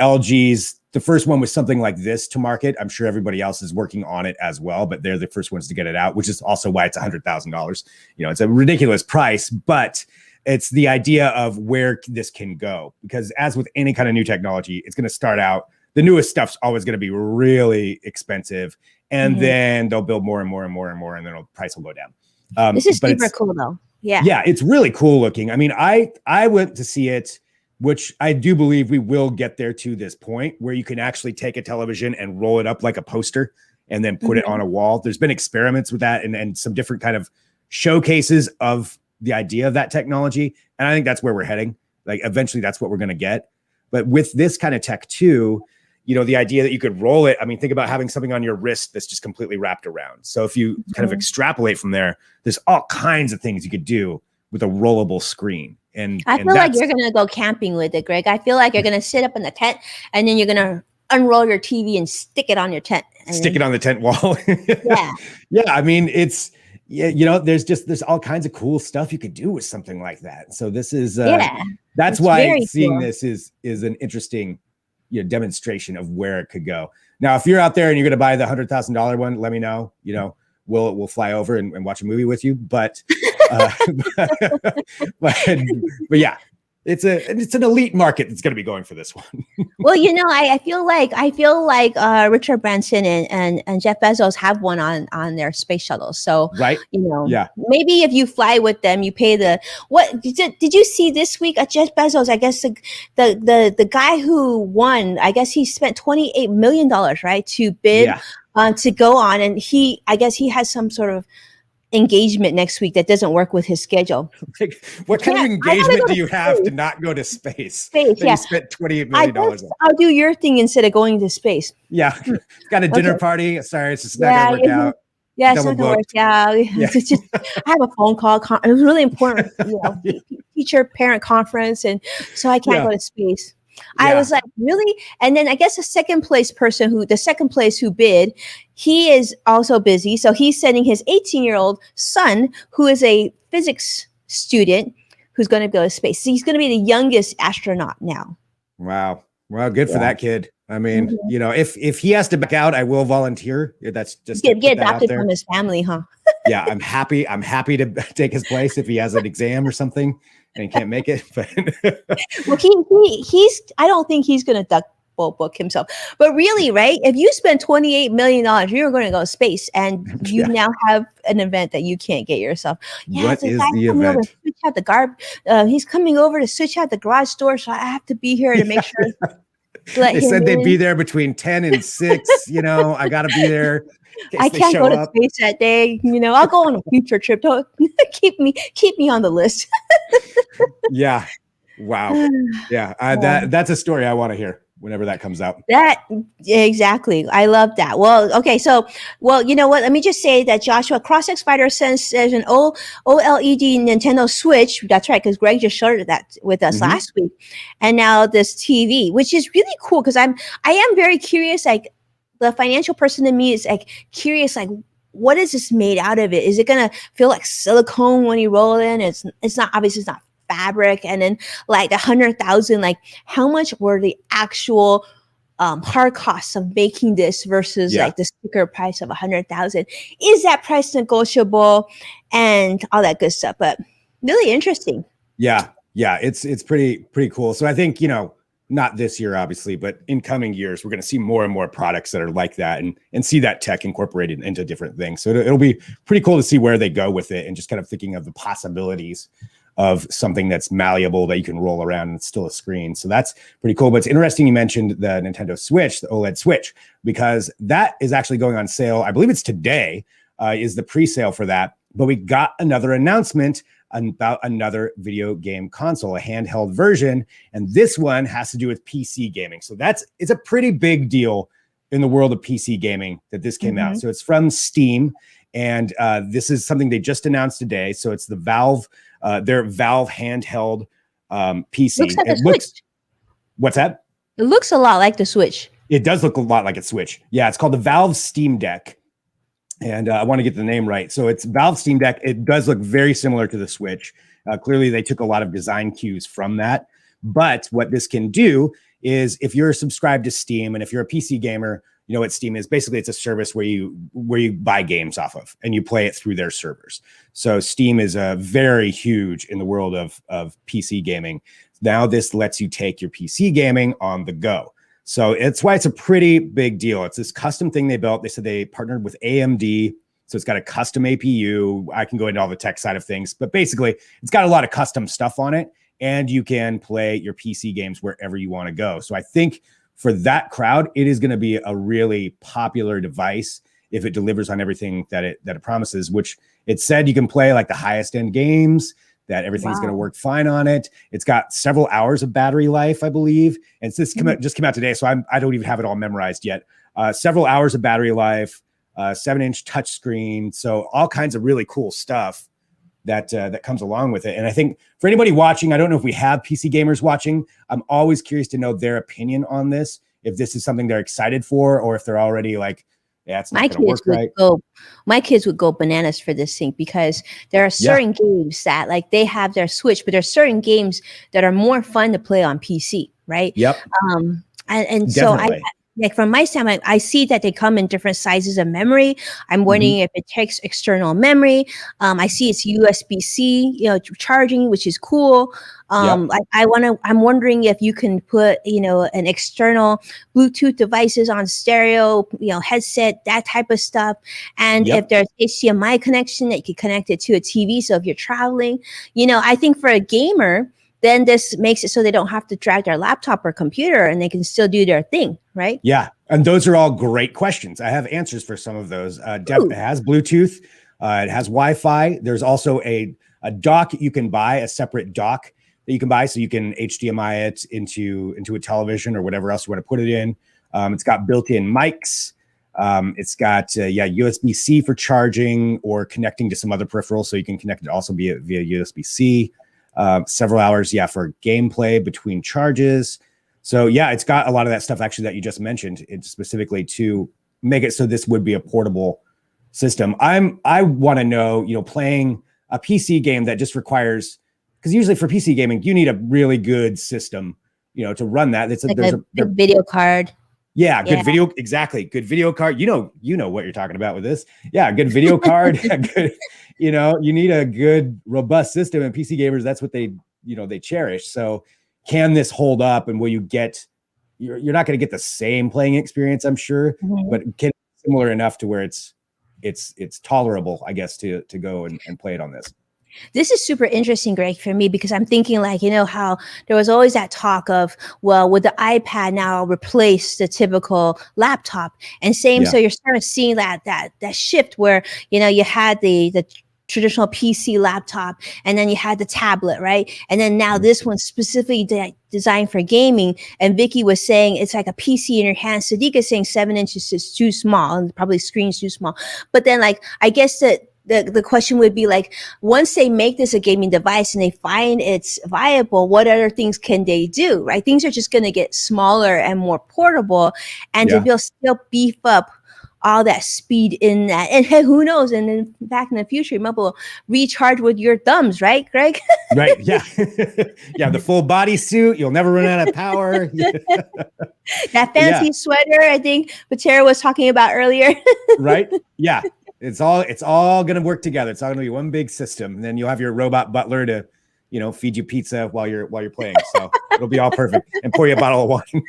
the first one was something like this to market. I'm sure everybody else is working on it as well, but they're the first ones to get it out, which is also why it's $100,000. It's a ridiculous price, but it's the idea of where this can go. Because as with any kind of new technology, it's going to start out, the newest stuff's always going to be really expensive. And then they'll build more and more and more and more, and then the price will go down. This is super cool though. Yeah. Yeah, it's really cool looking. I mean, I went to see it, which I do believe we will get there to this point where you can actually take a television and roll it up like a poster and then put it on a wall. There's been experiments with that and some different kind of showcases of the idea of that technology. And I think that's where we're heading. Like eventually that's what we're going to get. But with this kind of tech too, the idea that you could roll it. I mean, think about having something on your wrist that's just completely wrapped around. So if you kind of extrapolate from there, there's all kinds of things you could do with a rollable screen. And I feel like you're going to go camping with it, Greg. I feel like you're going to sit up in the tent and then you're going to unroll your TV and stick it on your tent. Stick it on the tent wall. Yeah. Yeah. I mean, there's all kinds of cool stuff you could do with something like that. So this is, that's why seeing this is an interesting, demonstration of where it could go. Now, if you're out there and you're going to buy the $100,000 one, let me know, we'll fly over and watch a movie with you. But, but yeah, it's an elite market that's going to be going for this one. Well, I feel like Richard Branson and Jeff Bezos have one on their space shuttle. So, right. Maybe if you fly with them, you pay did you see this week at Jeff Bezos? I guess the guy who won, I guess he spent $28 million, right, to bid to go on. And I guess he has some sort of engagement next week that doesn't work with his schedule. What kind of engagement do you have to not go to space? You spent $28 million on? I'll do your thing instead of going to space. Yeah. Got a dinner party. Sorry, it's just not going to work out. Yeah, it's not going to work out. Yeah. It's just, I have a phone call. It was really important, teacher parent conference. And so I can't go to space. I was like, really? And then I guess the second place who bid, he is also busy. So he's sending his 18-year-old son, who is a physics student, who's going to go to space. So he's going to be the youngest astronaut now. Wow. Well, good for that kid. I mean, if he has to back out, I will volunteer. That's just get adopted from his family, huh? Yeah, I'm happy to take his place if he has an exam or something and can't make it. But well, he's I don't think he's going to book himself. But really, right? If you spend $28 million, you're going to go to space, and you now have an event that you can't get yourself. Yeah, what is the event? Switch out he's coming over to switch out the garage door, so I have to be here to make sure. They said they'd be there between 10 and 6. I got to be there. I can't go to space that day. I'll go on a future trip. Don't keep me on the list. Yeah. Wow. Yeah. That's a story I want to hear whenever that comes out. Exactly. I love that. Well, okay. So, you know what? Let me just say that Joshua Crossix Fighter says there's an OLED Nintendo Switch. That's right. Because Greg just showed that with us last week. And now this TV, which is really cool. Because I am very curious. Like the financial person in me is like curious, like, what is this made out of it? Is it going to feel like silicone when you roll it in? It's not, obviously it's not fabric. And then like the 100,000, like how much were the actual hard costs of making this versus Yeah. like the sticker price of 100,000. Is that price negotiable and all that good stuff? But really interesting. Yeah. It's pretty cool. So I think, not this year, obviously, but in coming years, we're going to see more and more products that are like that and see that tech incorporated into different things. So it'll be pretty cool to see where they go with it and just kind of thinking of the possibilities of something that's malleable that you can roll around and it's still a screen. So that's pretty cool. But it's interesting you mentioned the Nintendo Switch, the OLED Switch, because that is actually going on sale. I believe it's today is the pre-sale for that. But we got another announcement about another video game console, a handheld version. And this one has to do with PC gaming. So it's a pretty big deal in the world of PC gaming that this came out. So it's from Steam. And this is something they just announced today. So it's the Valve, their Valve handheld PC. Looks like a Switch. What's that? It looks a lot like the Switch. It does look a lot like a Switch. Yeah, it's called the Valve Steam Deck. And I want to get the name right. So it's Valve Steam Deck. It does look very similar to the Switch. Clearly, they took a lot of design cues from that. But what this can do is if you're subscribed to Steam and if you're a PC gamer, you know what Steam is. Basically, it's a service where you buy games off of and you play it through their servers. So Steam is very huge in the world of PC gaming. Now this lets you take your PC gaming on the go. So it's why it's a pretty big deal. It's this custom thing they built. They said they partnered with AMD. So it's got a custom APU. I can go into all the tech side of things, but basically it's got a lot of custom stuff on it and you can play your PC games wherever you want to go. So I think for that crowd, it is going to be a really popular device if it delivers on everything that it promises, which it said you can play like the highest end games, that everything's going to work fine on it. It's got several hours of battery life, I believe. And this just came out today, so I don't even have it all memorized yet. Several hours of battery life, 7-inch touchscreen. So all kinds of really cool stuff that comes along with it. And I think for anybody watching, I don't know if we have PC gamers watching. I'm always curious to know their opinion on this, if this is something they're excited for, or if they're already like, yeah, it's not going to work right. My kids would go bananas for this thing because there are certain games that like they have their Switch, but there's certain games that are more fun to play on PC, right? Yep. And so like from my standpoint, I see that they come in different sizes of memory. I'm wondering if it takes external memory. I see it's USB-C, charging, which is cool. I'm wondering if you can put, an external Bluetooth devices on stereo, headset, that type of stuff. And if there's HDMI connection that you can connect it to a TV. So if you're traveling, I think for a gamer, then this makes it so they don't have to drag their laptop or computer and they can still do their thing, right? Yeah. And those are all great questions. I have answers for some of those. It has Bluetooth. It has Wi-Fi. There's also a dock you can buy, a separate dock that you can buy so you can HDMI it into a television or whatever else you want to put it in. It's got built-in mics. It's got USB-C for charging or connecting to some other peripherals, so you can connect it also via USB-C. Several hours, for gameplay between charges. So it's got a lot of that stuff actually that you just mentioned. It's specifically to make it so this would be a portable system. I want to know, playing a PC game that just requires, because usually for PC gaming you need a really good system, to run that. It's there's a video card. Yeah, good video. Exactly. Good video card. You know what you're talking about with this. Yeah, good video card. Good, you need a good, robust system, and PC gamers, that's what they cherish. So can this hold up, and will you get, you're not going to get the same playing experience, I'm sure, but can it be similar enough to where it's tolerable, I guess, to go and play it on this. This is super interesting, Greg, for me, because I'm thinking like, how there was always that talk of, well, would the iPad now replace the typical laptop? And so you're starting to see that shift where, you had the traditional PC laptop and then you had the tablet, right? And then now this one's specifically designed for gaming. And Vicky was saying it's like a PC in your hand. Sadiqa's saying 7 inches is too small and probably screen's too small. But then like, I guess that the question would be like, once they make this a gaming device and they find it's viable, what other things can they do, right? Things are just going to get smaller and more portable, and to still beef up all that speed in that. And hey, who knows? And then back in the future, you might be able to recharge with your thumbs, right, Greg? Right. Yeah. Yeah. The full body suit. You'll never run out of power. That fancy sweater, I think Patera was talking about earlier. Right. Yeah. It's all going to work together. It's all going to be one big system. And then you'll have your robot butler to, feed you pizza while you're playing. So it'll be all perfect, and pour you a bottle of wine.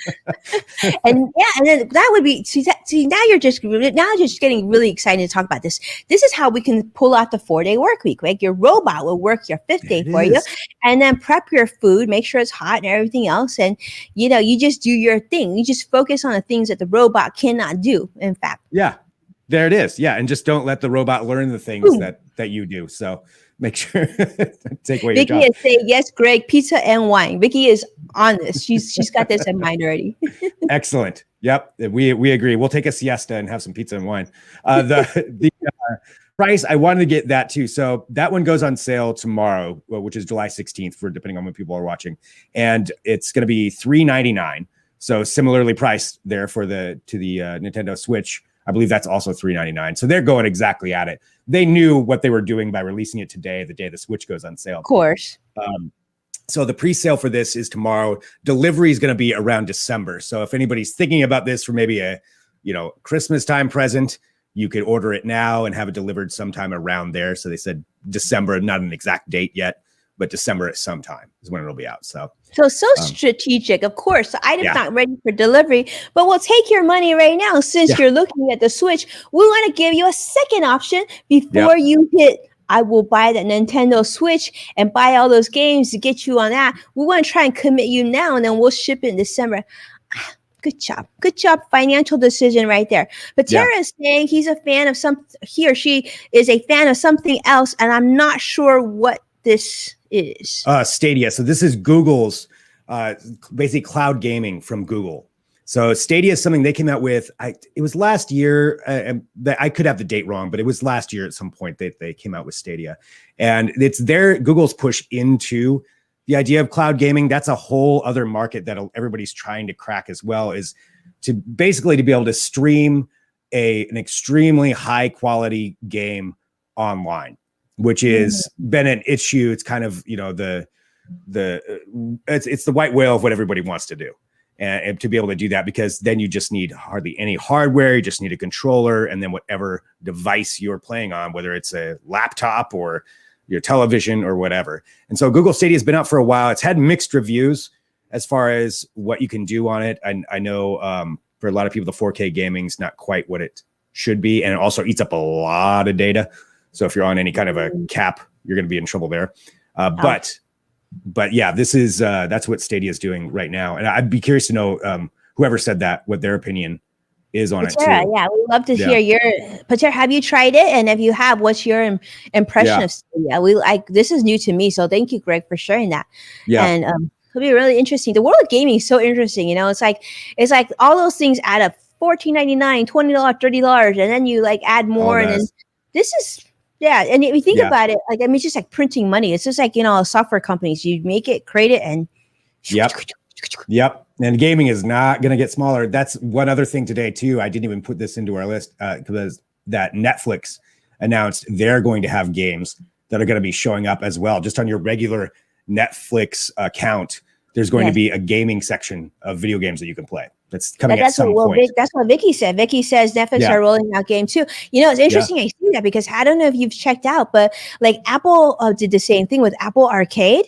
And then that would be, see, now you're just getting really excited to talk about this. This is how we can pull out the 4-day work week, right? Your robot will work your 5th day for you, and then prep your food, make sure it's hot and everything else. And, you just do your thing. You just focus on the things that the robot cannot do, in fact. Yeah, there it is. Yeah. And just don't let the robot learn the things that you do. So make sure take away Vicky your job. is saying, yes, Greg, pizza and wine. Vicky is on this. She's got this in mind already. Excellent. Yep. We agree. We'll take a siesta and have some pizza and wine. The price, I wanted to get that too. So that one goes on sale tomorrow, which is July 16th for depending on when people are watching. And it's going to be $399. So similarly priced there to the Nintendo Switch. I believe that's also $399. So they're going exactly at it. They knew what they were doing by releasing it today, the day the Switch goes on sale. Of course. So the pre-sale for this is tomorrow. Delivery is going to be around December. So if anybody's thinking about this for maybe a, Christmas time present, you could order it now and have it delivered sometime around there. So they said December, not an exact date yet, but December at some time is when it'll be out. So strategic, of course. The item's not ready for delivery, but we'll take your money right now. Since you're looking at the Switch, we want to give you a second option before you hit, I will buy that Nintendo Switch and buy all those games to get you on that. We want to try and commit you now, and then we'll ship it in December. Good job. Good job. Financial decision right there. But Tara is saying he or she is a fan of something else, and I'm not sure what this is. Stadia. So this is Google's basically cloud gaming from Google. So Stadia is something they came out with. It was last year. I could have the date wrong, but it was last year at some point that they came out with Stadia, and it's Google's push into the idea of cloud gaming. That's a whole other market that everybody's trying to crack as well, is to basically to be able to stream an extremely high quality game online, which is been an issue. It's kind of, it's the white whale of what everybody wants to do. And to be able to do that, because then you just need hardly any hardware. You just need a controller, and then whatever device you're playing on, whether it's a laptop or your television or whatever. And so Google Stadia has been out for a while. It's had mixed reviews as far as what you can do on it. And I know for a lot of people, the 4K gaming is not quite what it should be. And it also eats up a lot of data. So if you're on any kind of a cap, you're going to be in trouble there. But yeah, this is that's what Stadia is doing right now. And I'd be curious to know whoever said that, what their opinion is on Patera, it too. Yeah, we'd love to hear your Patera. Have you tried it? And if you have, what's your impression of Stadia? This is new to me, so thank you, Greg, for sharing that. Yeah, and it'll be really interesting. The world of gaming is so interesting. It's like all those things add up: $14.99, $20, $30, and then you add more, and then this is. Yeah, and if you think about it, it's just like printing money. It's just like, software companies. You make it, create it, and Yep. And gaming is not going to get smaller. That's one other thing today too. I didn't even put this into our list because that Netflix announced they're going to have games that are going to be showing up as well. Just on your regular Netflix account, there's going to be a gaming section of video games that you can play. That's coming at some point. That's what Vicky said. Vicky says Netflix are rolling out game too. It's interesting I see that, because I don't know if you've checked out, but Apple did the same thing with Apple Arcade,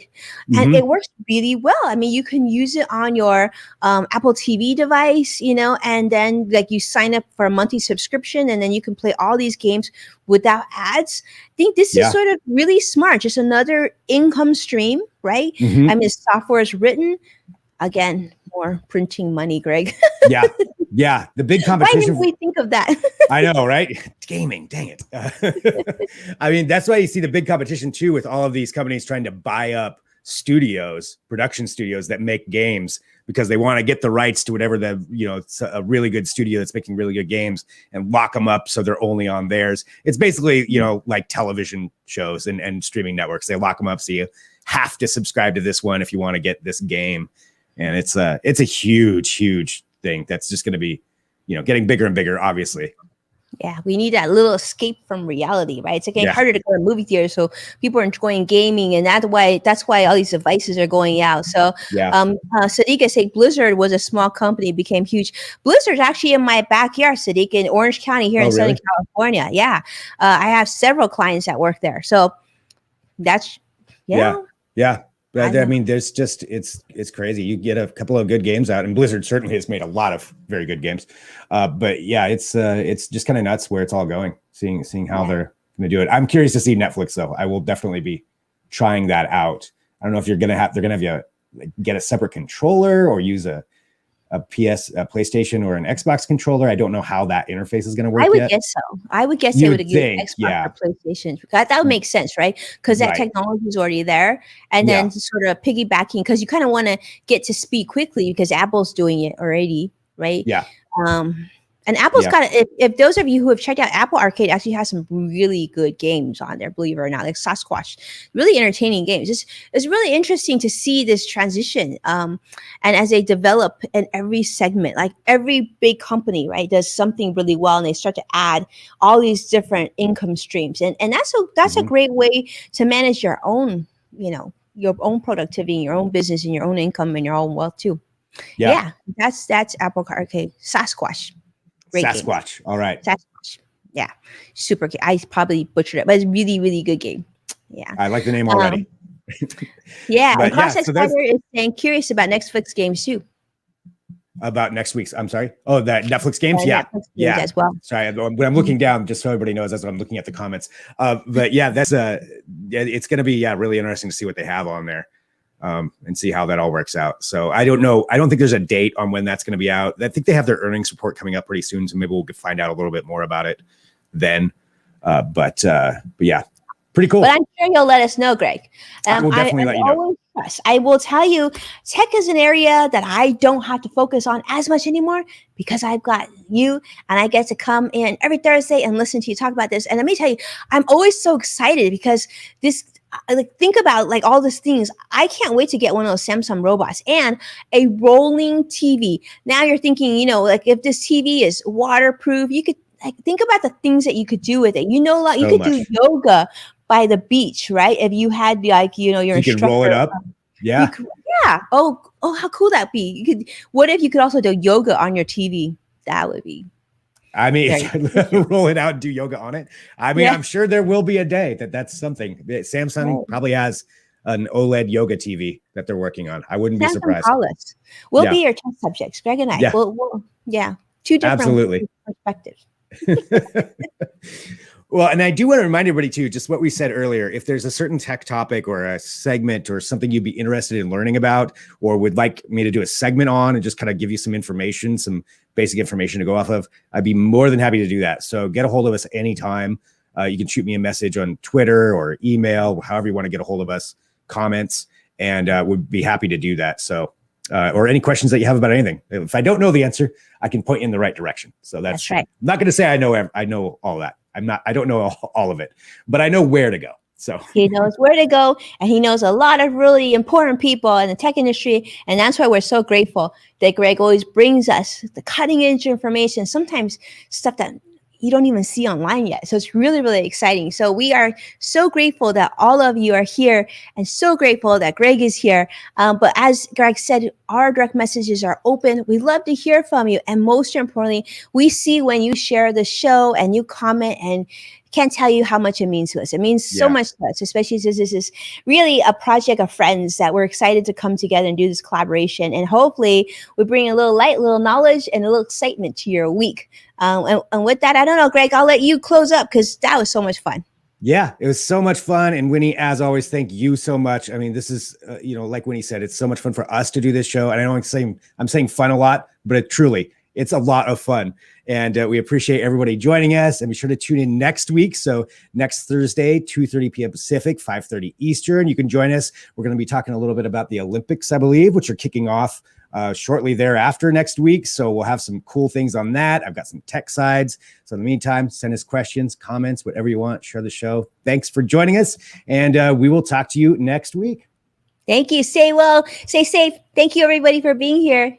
and it works really well. I mean, you can use it on your Apple TV device, and then you sign up for a monthly subscription, and then you can play all these games without ads. I think this is sort of really smart. Just another income stream, right? I mean, software is written. Again, more printing money, Greg. Yeah. The big competition. Why didn't we think of that? I know, right? Gaming, dang it. I mean, that's why you see the big competition too, with all of these companies trying to buy up production studios that make games, because they want to get the rights to whatever it's a really good studio that's making really good games, and lock them up so they're only on theirs. It's basically, like television shows and streaming networks. They lock them up so you have to subscribe to this one if you want to get this game. And it's a huge thing that's just going to be, getting bigger and bigger, obviously. Yeah, we need that little escape from reality, right? It's getting Yeah. harder to go to movie theaters, so people are enjoying gaming, and that's why all these devices are going out. So, Yeah. Sadiq is saying Blizzard was a small company, became huge. Blizzard's actually in my backyard, Sadiq, in Orange County here Oh, in Southern really? California. Yeah, I have several clients that work there, so that's Yeah. yeah. Yeah. I But I know. mean, there's just it's crazy. You get a couple of good games out, and Blizzard certainly has made a lot of very good games. But yeah, it's just kind of nuts where it's all going. Seeing how they're going to do it. I'm curious to see Netflix though. I will definitely be trying that out. I don't know if they're gonna have you like, get a separate controller or use a PlayStation or an Xbox controller. I don't know how that interface is going to work I would yet. guess so. I would guess You they would would use think, Xbox yeah. or PlayStation. That would make sense, right? Because that Right. technology is already there. And Yeah. then sort of piggybacking, because you kind of want to get to speed quickly because Apple's doing it already, right? Yeah. And Apple's Yeah. got if those of you who have checked out Apple Arcade actually has some really good games on there, believe it or not, like Sasquatch, really entertaining games. It's really interesting to see this transition. And as they develop in every segment, like every big company, right, does something really well, and they start to add all these different income streams, and that's a great way to manage your own, your own productivity, your own business, and your own income and your own wealth too. Yeah. That's Apple Arcade. Sasquatch. Great game. Sasquatch. All right. Sasquatch. Yeah. Super. I probably butchered it, but it's really, really good game. Yeah. I like the name already. Yeah. But And Cross yeah, so Spider is saying curious about Netflix games too. About next week's, I'm sorry. Oh, that Netflix games. Yeah. Netflix games as well. Sorry. When I'm looking down, just so everybody knows, as I'm looking at the comments. But yeah, that's it's going to be, really interesting to see what they have on there. And see how that all works out. So I don't know. I don't think there's a date on when that's going to be out. I think they have their earnings report coming up pretty soon, so maybe we'll find out a little bit more about it then. But yeah, pretty cool. But I'm sure you'll let us know, Greg. I will definitely let you know. I will tell you, tech is an area that I don't have to focus on as much anymore because I've got you, and I get to come in every Thursday and listen to you talk about this. And let me tell you, I'm always so excited because think about all these things. I can't wait to get one of those Samsung robots and a rolling TV. Now you're thinking, if this TV is waterproof, you could think about the things that you could do with it. You could do yoga by the beach, right? If you had your you could roll it up. Yeah. Yeah. Oh, how cool that'd be. What if you could also do yoga on your TV? That would be. I mean, roll it out and do yoga on it. I mean, I'm sure there will be a day that's something. Samsung probably has an OLED yoga TV that they're working on. I wouldn't be surprised. We'll be your test subjects, Greg and I. Yeah. Two different Absolutely. perspectives. Well, and I do want to remind everybody too, just what we said earlier, if there's a certain tech topic or a segment or something you'd be interested in learning about, or would like me to do a segment on and just kind of give you some information, some basic information to go off of, I'd be more than happy to do that. So get a hold of us anytime. You can shoot me a message on Twitter or email, however you want to get a hold of us, comments, and we'd be happy to do that. So, or any questions that you have about anything. If I don't know the answer, I can point you in the right direction. So that's right. I'm not going to say I know all that. I don't know all of it, but I know where to go. So he knows where to go, and he knows a lot of really important people in the tech industry. And that's why we're so grateful that Greg always brings us the cutting edge information, sometimes stuff that you don't even see online yet. So it's really, really exciting. So we are so grateful that all of you are here, and so grateful that Greg is here. But as Greg said, our direct messages are open. We love to hear from you. And most importantly, we see when you share the show and you comment, and can't tell you how much it means to us. It means so much to us, especially since this is really a project of friends that we're excited to come together and do this collaboration. And hopefully we bring a little light, a little knowledge, and a little excitement to your week. And with that, I don't know, Greg, I'll let you close up because that was so much fun. Yeah, it was so much fun. And Winnie, as always, thank you so much. I mean, this is, like Winnie said, it's so much fun for us to do this show. And I know I'm saying fun a lot, but it's a lot of fun. And we appreciate everybody joining us, and be sure to tune in next week. So next Thursday, 2:30 p.m. Pacific, 5:30 Eastern, you can join us. We're going to be talking a little bit about the Olympics, I believe, which are kicking off shortly thereafter next week. So we'll have some cool things on that. I've got some tech sides. So in the meantime, send us questions, comments, whatever you want, share the show. Thanks for joining us. And we will talk to you next week. Thank you. Stay well, stay safe. Thank you, everybody, for being here.